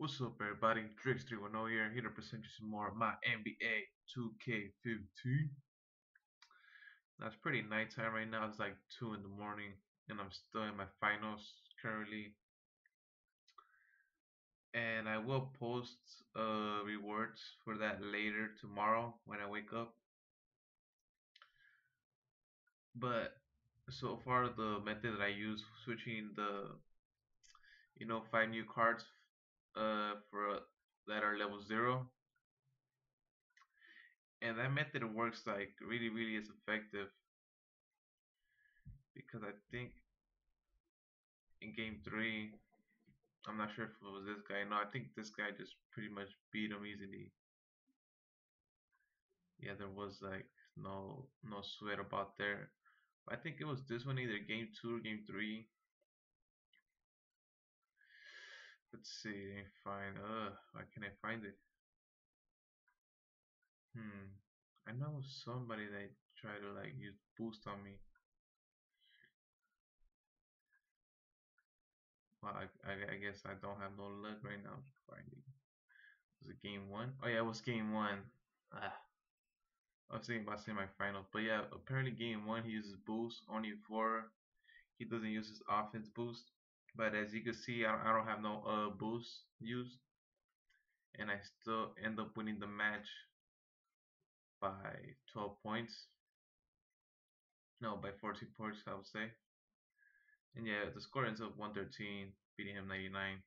What's up, everybody? Drix310 here to present you some more of my NBA 2K15. Now it's pretty nighttime right now. It's like 2 in the morning, and I'm still in my finals currently. And I will post rewards for that later tomorrow when I wake up. But so far, the method that I use, switching the 5 new cards for that are level 0, and that method works like really is effective because I think in game 3, I'm not sure if it was this guy. No, I think this guy just pretty much beat him easily. Yeah, there was like no sweat about there. I think it was this one, either game 2 or game 3. Let's see, let me find why can't I find it? I know somebody that tried to like use boost on me. Well, I guess I don't have no luck right now finding. Was it game 1? Oh yeah, it was game 1. Ah, I was thinking about saying my finals, but yeah, apparently game 1 he uses boost only for, he doesn't use his offense boost. But as you can see, I don't have no boost used, and I still end up winning the match by 12 points. No, by 14 points, I would say. And yeah, the score ends up 113, beating him 99.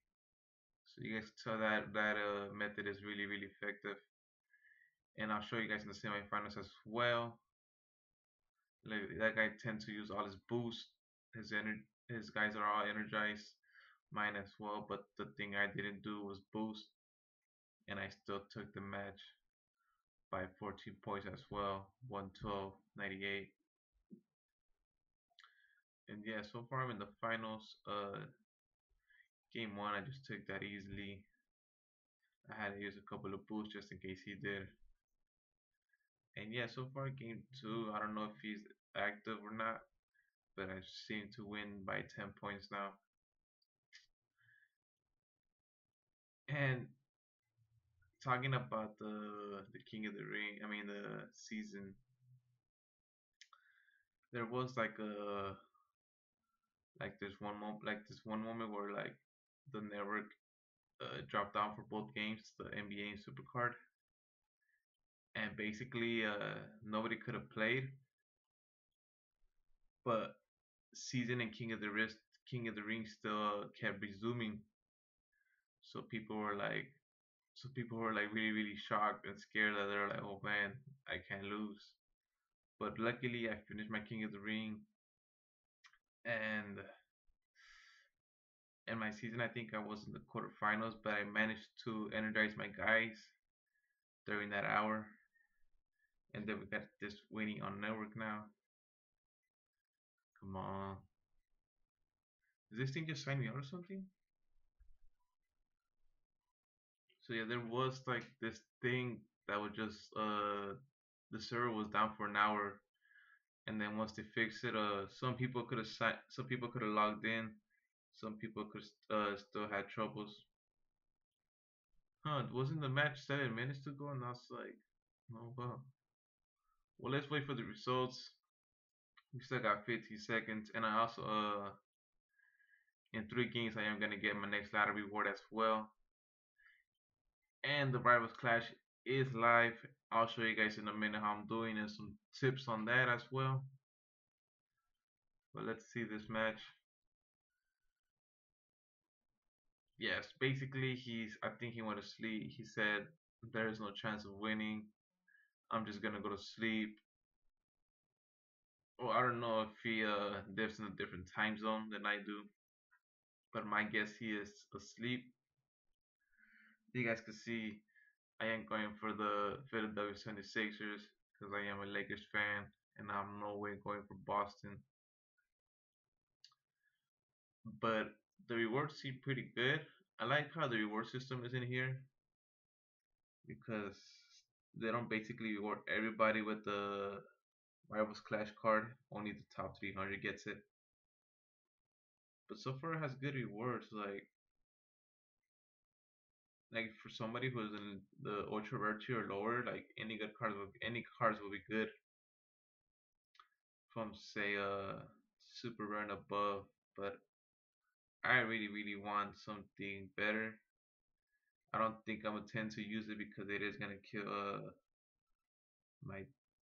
So you guys can tell that method is really effective. And I'll show you guys in the semifinals as well. Like, that guy tends to use all his boost. His guys are all energized, mine as well. But the thing I didn't do was boost, and I still took the match by 14 points as well, 112-98. And yeah, so far I'm in the finals. Game 1 I just took that easily. I had to use a couple of boosts just in case he did. And yeah, so far game 2, I don't know if he's active or not, but I seem to win by 10 points now. And talking about the King of the Ring, I mean the season, there was this one moment where like the network dropped down for both games, the NBA and Supercard, and basically nobody could have played, but season and King of the Ring still kept resuming. So people were like really shocked and scared that they're like, oh man, I can't lose. But luckily, I finished my King of the Ring, and in my season, I think I was in the quarterfinals, but I managed to energize my guys during that hour, and then we got this winning on network now. Come on, is this thing just sign me out or something? So yeah, there was like this thing that would just the server was down for an hour, and then once they fixed it, some people could have logged in, some people could still had troubles. Huh? Wasn't the match 7 minutes to go? And I was like, no, well, let's wait for the results. We still got 15 seconds, and I also in 3 games I am gonna get my next ladder reward as well. And the Rivals Clash is live. I'll show you guys in a minute how I'm doing and some tips on that as well. But let's see this match. Yes, basically I think he went to sleep. He said there is no chance of winning. I'm just gonna go to sleep. Well, I don't know if he lives in a different time zone than I do, but my guess he is asleep. You guys can see I am going for the Philadelphia 76ers because I am a Lakers fan, and I'm no way going for Boston. But the rewards seem pretty good. I like how the reward system is in here because they don't basically reward everybody with the Rivals Clash card. Only the top 300 gets it. But so far it has good rewards. Like like for somebody who's in the ultra rare tier or lower, like any cards will be good from say super rare and above. But I really want something better. I don't think I'm gonna tend to use it because it is gonna kill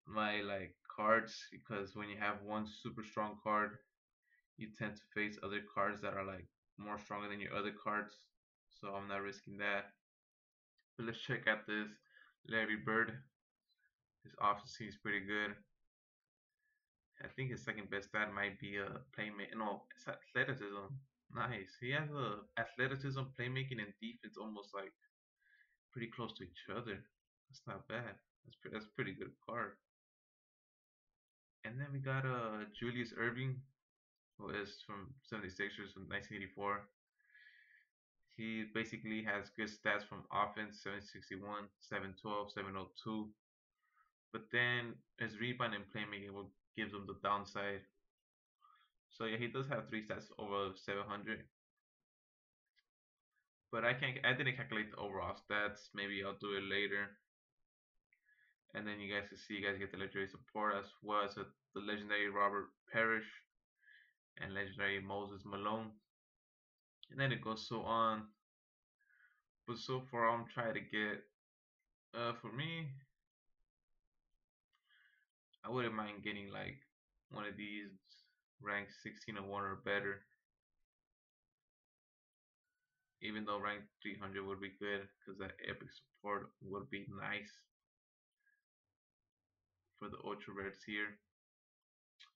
my like cards, because when you have one super strong card, you tend to face other cards that are like more stronger than your other cards. So I'm not risking that. But let's check out this Larry Bird. His offense seems pretty good. I think his second best stat might be a playmaking. No, it's athleticism. Nice. He has a athleticism, playmaking, and defense almost like pretty close to each other. That's not bad. That's pretty good card. And then we got Julius Irving, who is from 76ers from 1984. He basically has good stats from offense, 761, 712, 702. But then his rebound and playmaking will gives him the downside. So yeah, he does have three stats over 700. But I didn't calculate the overall stats. Maybe I'll do it later. And then you guys can see, you guys get the legendary support as well as the legendary Robert Parrish and legendary Moses Malone. And then it goes so on. But so far I'm trying to get for me, I wouldn't mind getting like one of these ranked 1601 or better. Even though rank 300 would be good because that epic support would be nice for the ultra rare tier.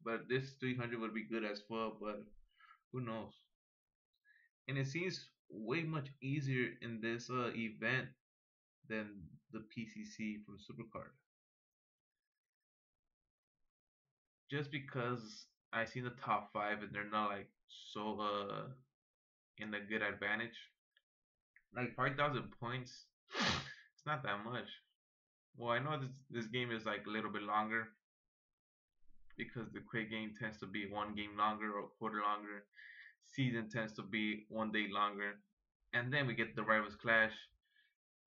But this 300 would be good as well, but who knows? And it seems way much easier in this event than the PCC from Supercard. Just because I seen the top five and they're not like so in a good advantage. Like 5,000 points, it's not that much. Well, I know this game is like a little bit longer because the quick game tends to be one game longer or a quarter longer. Season tends to be one day longer, and then we get the Rivals Clash.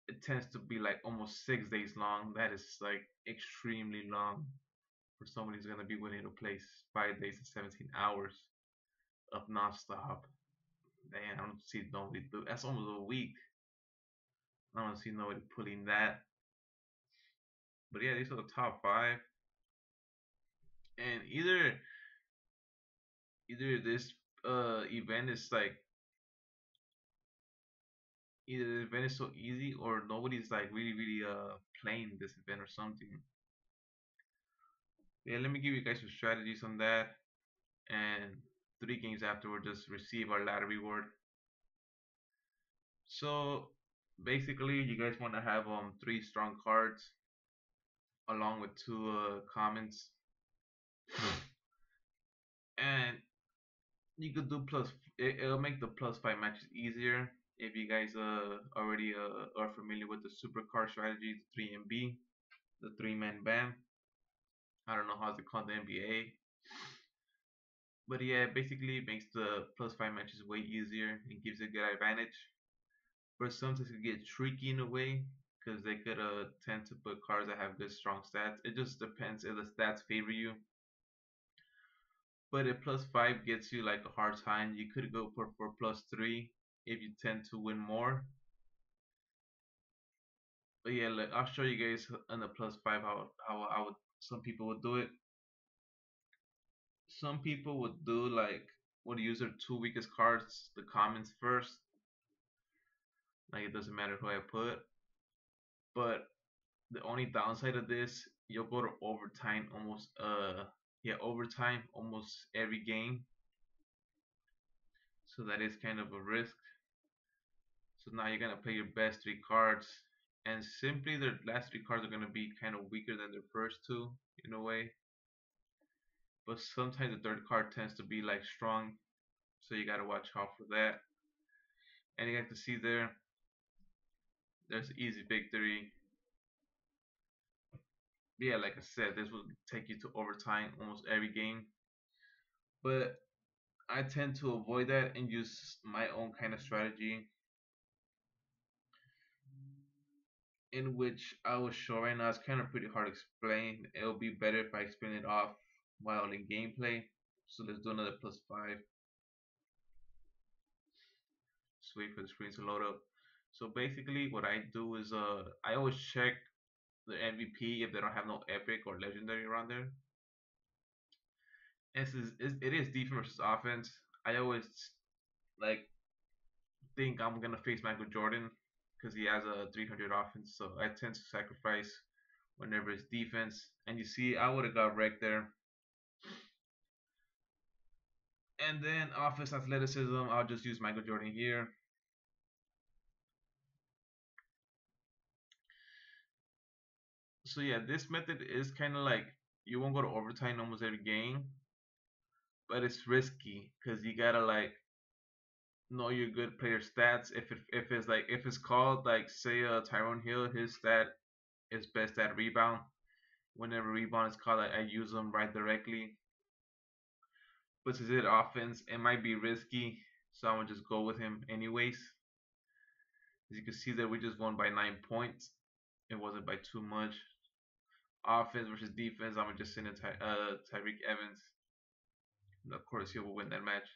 It tends to be like almost 6 days long. That is like extremely long for somebody who's gonna be willing to play 5 days and 17 hours of nonstop. Damn, I don't see nobody do. That's almost a week. I don't see nobody pulling that. But yeah, these are the top five, and either this event is like either the event is so easy or nobody's like really playing this event or something. Yeah, let me give you guys some strategies on that, and 3 games after we'll just receive our ladder reward. So basically, you guys want to have 3 strong cards along with 2 commons, and you could do plus. It'll make the +5 matches easier if you guys already are familiar with the super card strategy, the 3MB, the 3-man band. I don't know how it's called in the NBA. But yeah, basically it makes the +5 matches way easier and gives a good advantage. But sometimes it can get tricky in a way because they could tend to put cards that have good strong stats. It just depends if the stats favor you. But if +5 gets you like a hard time, you could go for +3 if you tend to win more. But yeah, look, I'll show you guys on the +5 how I would some people would do it. Some people would do like would use their 2 weakest cards, the commons first. Like it doesn't matter who I put. But the only downside of this, you'll go to overtime almost overtime almost every game. So that is kind of a risk. So now you're gonna play your best 3 cards, and simply their last 3 cards are gonna be kind of weaker than their first 2 in a way. But sometimes the third card tends to be like strong, so you gotta watch out for that. And you guys can see there's easy victory. But yeah, like I said, this will take you to overtime almost every game. But I tend to avoid that and use my own kind of strategy. in which I will show right now. It's kind of pretty hard to explain. It'll be better if I explain it off while in gameplay. So let's do another +5. Just wait for the screen to load up. So basically, what I do is I always check the MVP if they don't have no epic or legendary around there. It is defense versus offense. I always like think I'm gonna face Michael Jordan because he has a 300 offense, so I tend to sacrifice whenever it's defense. And you see, I would have got wrecked there. And then offense athleticism, I'll just use Michael Jordan here. So yeah, this method is kind of like you won't go to overtime almost every game, but it's risky because you gotta like know your good player stats. If it's called like say Tyrone Hill, his stat is best at rebound. Whenever rebound is called, I use them right directly. But since it offense, it might be risky, so I'm gonna just go with him anyways. As you can see that we just won by 9 points. It wasn't by too much. Offense versus defense, I'm gonna just send in Tyreek Evans. And of course, he will win that match.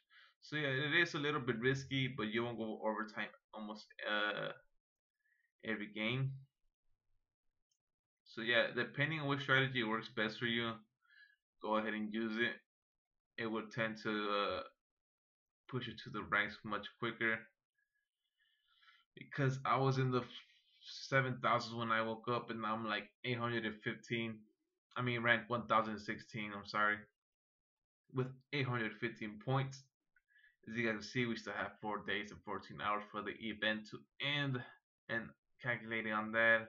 So yeah, it is a little bit risky, but you won't go overtime almost every game. So yeah, depending on which strategy works best for you, go ahead and use it. It will tend to push you to the ranks much quicker because I was in the 7,000s when I woke up, and now I'm like 815. I mean, rank 1016. I'm sorry, with 815 points. As you guys can see, we still have 4 days and 14 hours for the event to end. And calculating on that,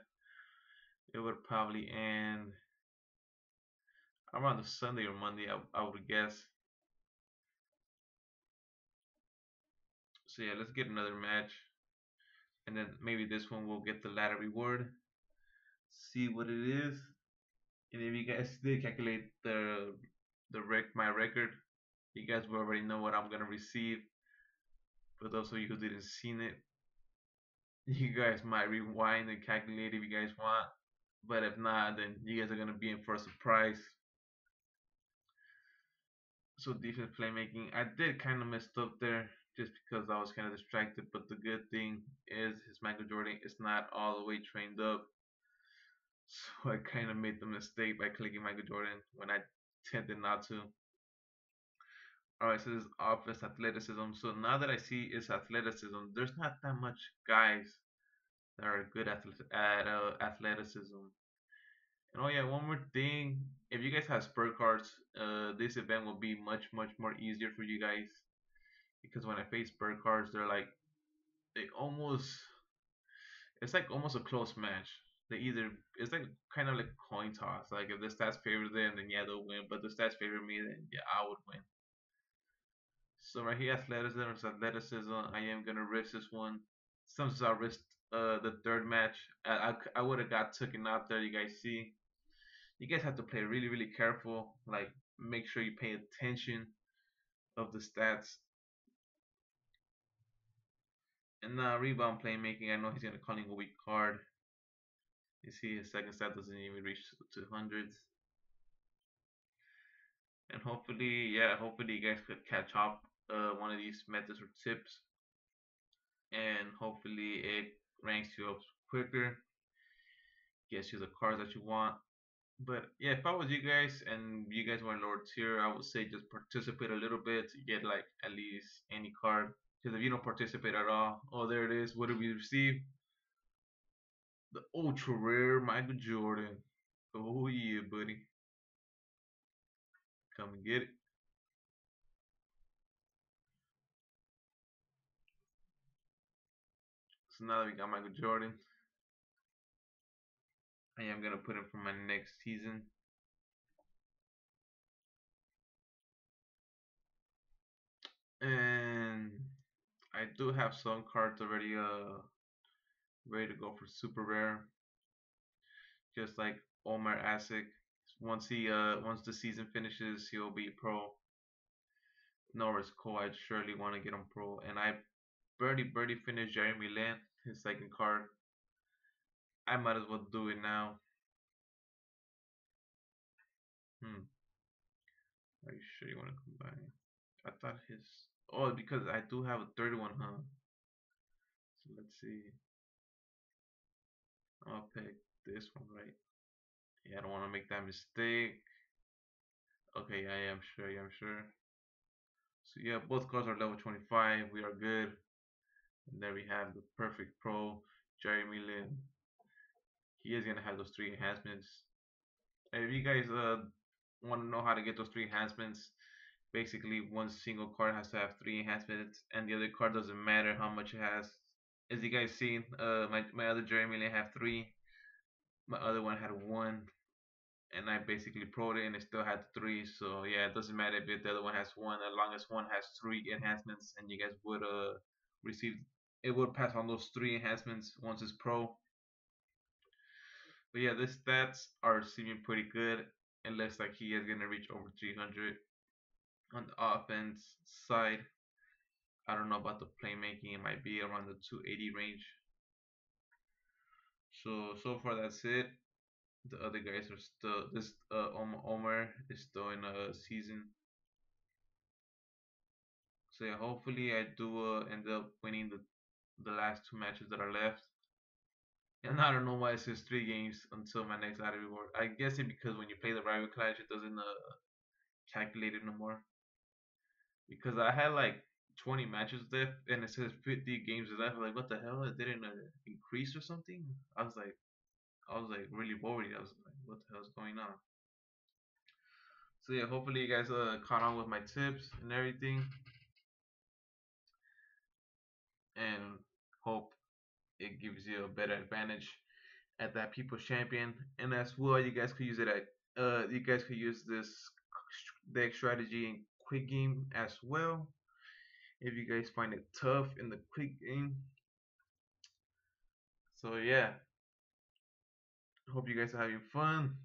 it would probably end around the Sunday or Monday, I would guess. So yeah, let's get another match, and then maybe this one will get the ladder reward. See what it is, and if you guys did calculate my record, you guys will already know what I'm gonna receive. For those of you who didn't seen it, you guys might rewind and calculate if you guys want. But if not, then you guys are gonna be in for a surprise. So defense playmaking, I did kind of messed up there just because I was kind of distracted. But the good thing is his Michael Jordan is not all the way trained up. So I kind of made the mistake by clicking Michael Jordan when I tended not to. Alright, so this is offense athleticism. So now that I see it's athleticism, there's not that much guys that are good at athleticism. And oh yeah, one more thing. If you guys have spur cards, this event will be much more easier for you guys because when I face spur cards, they almost it's like almost a close match. They either it's like kind of like a coin toss. Like if the stats favor them, then yeah they'll win. But the stats favor me, then yeah I would win. So right here, athleticism. I am gonna risk this one. Sometimes I risked the third match. I would have got taken out there. You guys see. You guys have to play really careful. Like make sure you pay attention of the stats. And now rebound playmaking. I know he's gonna call in a weak card. You see his second stat doesn't even reach to hundreds. And hopefully, yeah, hopefully you guys could catch up one of these methods or tips, and hopefully it ranks you up quicker, gets you the cards that you want. But yeah, if I was you guys and you guys were in lower tier, I would say just participate a little bit to get like at least any card. Because if you don't participate at all, oh there it is. What did we receive? The ultra rare Michael Jordan. Oh yeah, buddy. Come and get it. So now that we got Michael Jordan, I am gonna put him for my next season. And I do have some cards already ready to go for super rare. Just like Omar Asik. Once the season finishes, he'll be pro. Norris Cole, I surely want to get him pro. And I birdie finished Jeremy Lin, his second card. I might as well do it now. Hmm. Are you sure you want to combine? I thought his. Oh, because I do have a 31, huh? So let's see. I'll pick this one, right? Yeah, I don't want to make that mistake. Okay, I am sure. Yeah, I'm sure. So yeah, both cards are level 25. We are good. And there we have the perfect pro, Jeremy Lin. He is gonna have those three enhancements. And if you guys want to know how to get those three enhancements, basically one single card has to have three enhancements, and the other card doesn't matter how much it has. As you guys seen, my other Jeremy Lin have three. My other one had one, and I basically pro'd it and it still had three. So yeah, it doesn't matter if the other one has one, as long as one has three enhancements, and you guys would receive it would pass on those three enhancements once it's pro. But yeah, the stats are seeming pretty good. It looks like he is gonna reach over 300 on the offense side. I don't know about the playmaking; it might be around the 280 range. So far that's it. The other guys are still this Omer is still in a season. So yeah, hopefully I do end up winning the last two matches that are left. And I don't know why it says 3 games until my next lottery reward. I guess it because when you play the rival clash, it doesn't calculate it no more. Because I had like 20 matches left, and it says 50 games left. I'm like, what the hell? It didn't increase or something. I was like really worried. I was like, what the hell is going on? So yeah, hopefully you guys caught on with my tips and everything, and hope it gives you a better advantage at that People's Champion. And as well, you guys could use it at you guys could use this deck strategy in quick game as well. If you guys find it tough in the quick game. So yeah, hope you guys are having fun,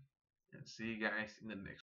and see you guys in the next